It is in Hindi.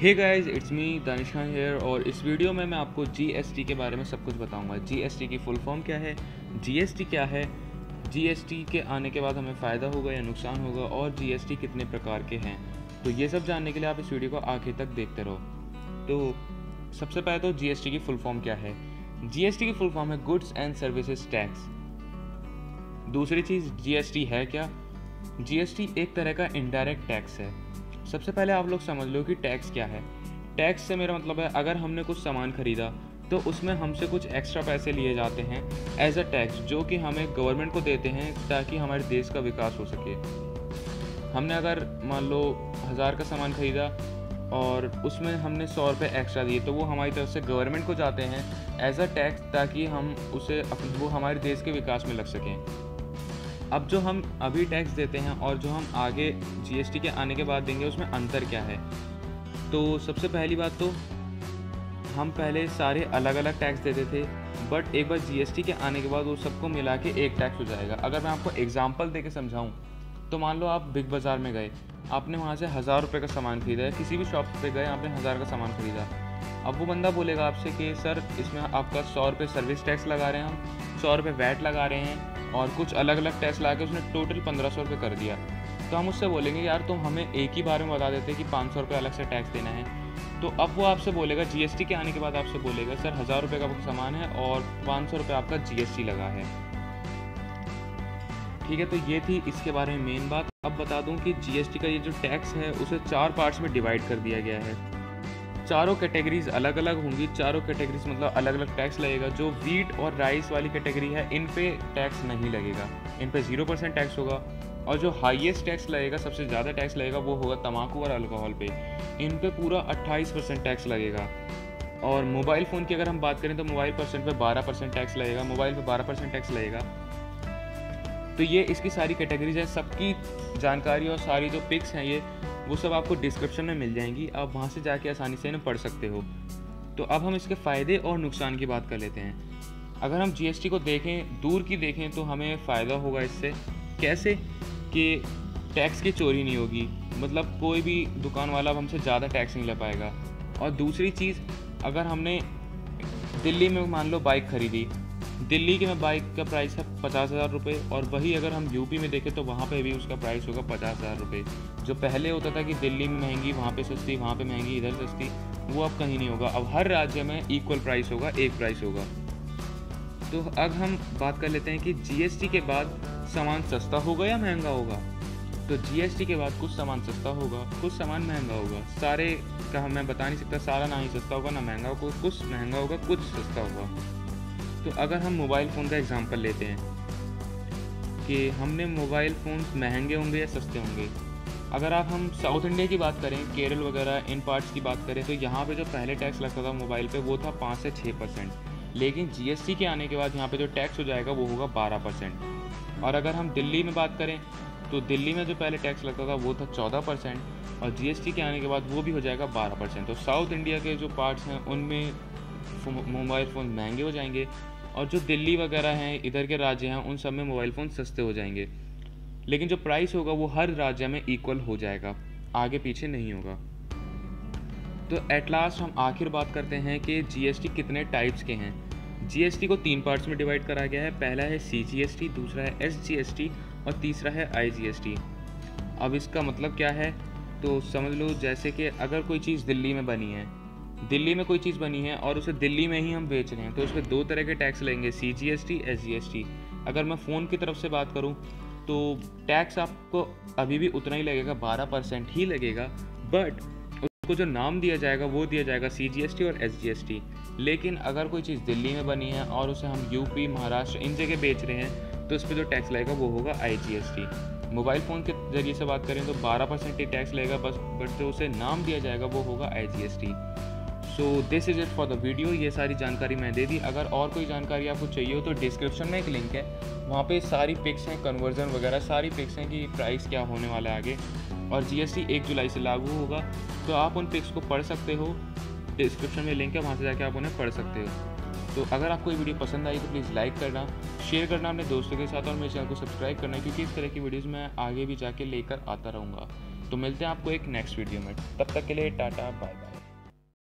Hey guys, it's me Danish Khan here. और इस वीडियो में मैं आपको जीएसटी के बारे में सब कुछ बताऊंगा। जीएसटी की फुल फॉर्म क्या है, जीएसटी क्या है, जीएसटी के आने के बाद हमें फ़ायदा होगा या नुकसान होगा, और जीएसटी कितने प्रकार के हैं। तो ये सब जानने के लिए आप इस वीडियो को आखिर तक देखते रहो। तो सबसे पहले तो जीएसटी की फुल फॉर्म क्या है। जीएसटी की फुल फॉर्म है गुड्स एंड सर्विसेज टैक्स। दूसरी चीज़, जीएसटी है क्या। जीएसटी एक तरह का इनडायरेक्ट टैक्स है। सबसे पहले आप लोग समझ लो कि टैक्स क्या है। टैक्स से मेरा मतलब है, अगर हमने कुछ सामान खरीदा तो उसमें हमसे कुछ एक्स्ट्रा पैसे लिए जाते हैं एज अ टैक्स, जो कि हमें गवर्नमेंट को देते हैं ताकि हमारे देश का विकास हो सके। हमने अगर मान लो 1000 का सामान खरीदा और उसमें हमने 100 रुपये एक्स्ट्रा दिए, तो वो हमारी तरफ से गवर्नमेंट को जाते हैं एज अ टैक्स, ताकि हम उसे वो हमारे देश के विकास में लग सकें। अब जो हम अभी टैक्स देते हैं और जो हम आगे जीएसटी के आने के बाद देंगे, उसमें अंतर क्या है। तो सबसे पहली बात तो हम पहले सारे अलग अलग टैक्स देते थे, बट एक बार जीएसटी के आने के बाद वो सबको मिला के एक टैक्स हो जाएगा। अगर मैं आपको एग्जांपल दे के समझाऊँ तो मान लो आप बिग बाज़ार में गए, आपने वहाँ से 1000 रुपये का सामान खरीदा है। किसी भी शॉप पे गए, आपने 1000 का सामान खरीदा। अब वो बंदा बोलेगा आपसे कि सर, इसमें आपका 100 रुपये सर्विस टैक्स लगा रहे हैं, हम 100 रुपये वैट लगा रहे हैं, और कुछ अलग अलग टैक्स ला के उसने टोटल 1500 रुपये कर दिया। तो हम उससे बोलेंगे यार तुम हमें एक ही बार में बता देते कि 500 रुपये अलग से टैक्स देना है। तो अब वो आपसे बोलेगा, जीएसटी के आने के बाद आपसे बोलेगा सर 1000 रुपये का सामान है और 500 रुपये आपका जीएसटी लगा है। ठीक है, तो ये थी इसके बारे में मेन बात। अब बता दूं कि जीएसटी का ये जो टैक्स है उसे 4 पार्ट्स में डिवाइड कर दिया गया है। चारों कैटेगरीज अलग अलग होंगी। चारों कैटेगरीज मतलब अलग अलग टैक्स लगेगा। जो वीट और राइस वाली कैटेगरी है, इन पे टैक्स नहीं लगेगा, इन पे 0% टैक्स होगा। और जो हाईएस्ट टैक्स लगेगा, सबसे ज़्यादा टैक्स लगेगा, वो होगा तंबाकू और अल्कोहल पे। इन पे पूरा 28% टैक्स लगेगा। और मोबाइल फ़ोन की अगर हम बात करें तो मोबाइल परसेंट पे 12% टैक्स लगेगा, मोबाइल पे 12% टैक्स लगेगा। तो ये इसकी सारी कैटेगरीज हैं। सबकी जानकारी और सारी जो पिक्स हैं वो सब आपको डिस्क्रिप्शन में मिल जाएंगी। आप वहाँ से जाके आसानी से इन्हें पढ़ सकते हो। तो अब हम इसके फ़ायदे और नुकसान की बात कर लेते हैं। अगर हम जीएसटी को देखें, दूर की देखें, तो हमें फ़ायदा होगा इससे। कैसे कि टैक्स की चोरी नहीं होगी, मतलब कोई भी दुकान वाला अब हमसे ज़्यादा टैक्स नहीं ले पाएगा। और दूसरी चीज़, अगर हमने दिल्ली में मान लो बाइक खरीदी, दिल्ली के में बाइक का प्राइस है 50,000 रुपये, और वही अगर हम यूपी में देखें तो वहाँ पे भी उसका प्राइस होगा 50,000 रुपये। जो पहले होता था कि दिल्ली में महंगी, वहाँ पे सस्ती, वहाँ पे महंगी, इधर सस्ती, वो अब कहीं नहीं होगा। अब हर राज्य में इक्वल प्राइस होगा, एक प्राइस होगा। तो अब हम बात कर लेते हैं कि जीएसटी के बाद सामान सस्ता होगा या महंगा होगा। तो जीएसटी के बाद कुछ सामान सस्ता होगा, कुछ सामान महंगा होगा। सारे का मैं बता नहीं सकता, सारा ना ही सस्ता होगा ना महंगा होगा, कुछ महंगा होगा, कुछ सस्ता होगा। तो अगर हम मोबाइल फ़ोन का एग्जांपल लेते हैं कि हमने मोबाइल फ़ोन महंगे होंगे या सस्ते होंगे। अगर हम साउथ इंडिया की बात करें, केरल वगैरह इन पार्ट्स की बात करें, तो यहाँ पे जो पहले टैक्स लगता था मोबाइल पे, वो था 5 से 6%। लेकिन जीएसटी के आने के बाद यहाँ पे जो टैक्स हो जाएगा वो होगा 12%। और अगर हम दिल्ली में बात करें तो दिल्ली में जो पहले टैक्स लगता था वो था 14%, और जीएसटी के आने के बाद वो भी हो जाएगा 12%। तो साउथ इंडिया के जो पार्ट्स हैं उनमें मोबाइल फ़ोन महंगे हो जाएंगे, और जो दिल्ली वगैरह हैं, इधर के राज्य हैं, उन सब में मोबाइल फ़ोन सस्ते हो जाएंगे। लेकिन जो प्राइस होगा वो हर राज्य में इक्वल हो जाएगा, आगे पीछे नहीं होगा। तो एट लास्ट हम आखिर बात करते हैं कि जीएसटी कितने टाइप्स के हैं। जीएसटी को 3 पार्ट्स में डिवाइड करा गया है। पहला है सीजीएसटी, दूसरा है एसजीएसटी, और तीसरा है आईजीएसटी। अब इसका मतलब क्या है, तो समझ लो जैसे कि अगर कोई चीज़ दिल्ली में बनी है, दिल्ली में कोई चीज़ बनी है और उसे दिल्ली में ही हम बेच रहे हैं, तो उस पर 2 तरह के टैक्स लगेंगे, सीजीएसटी, एसजीएसटी। अगर मैं फ़ोन की तरफ से बात करूं तो टैक्स आपको अभी भी उतना ही लगेगा, 12% ही लगेगा, बट उसको जो नाम दिया जाएगा वो दिया जाएगा सीजीएसटी और एसजीएसटी। लेकिन अगर कोई चीज़ दिल्ली में बनी है और उसे हम यूपी, महाराष्ट्र, इन जगह बेच रहे हैं, तो उस पर जो टैक्स लगेगा वो होगा आईजीएसटी। मोबाइल फ़ोन के ज़रिए से बात करें तो 12% ही टैक्स लगेगा बस, बट जो उसे नाम दिया जाएगा वो होगा IGST. So this is it for the video. ये सारी जानकारी मैं दे दी। अगर और कोई जानकारी आपको चाहिए हो तो डिस्क्रिप्शन में एक लिंक है, वहाँ पे सारी पिक्स हैं, कन्वर्जन वगैरह सारी पिक्स हैं कि प्राइस क्या होने वाला है आगे। और जीएसटी 1 जुलाई से लागू होगा, तो आप उन पिक्स को पढ़ सकते हो। डिस्क्रिप्शन में लिंक है, वहाँ से जाके आप उन्हें पढ़ सकते हो। तो अगर आपको ये वीडियो पसंद आई तो प्लीज़ लाइक करना, शेयर करना अपने दोस्तों के साथ, और मेरे चैनल को सब्सक्राइब करना, क्योंकि इस तरह की वीडियोज़ मैं आगे भी जाके लेकर आता रहूँगा। तो मिलते हैं आपको एक नेक्स्ट वीडियो में, तब तक के लिए टाटा बाय बाय।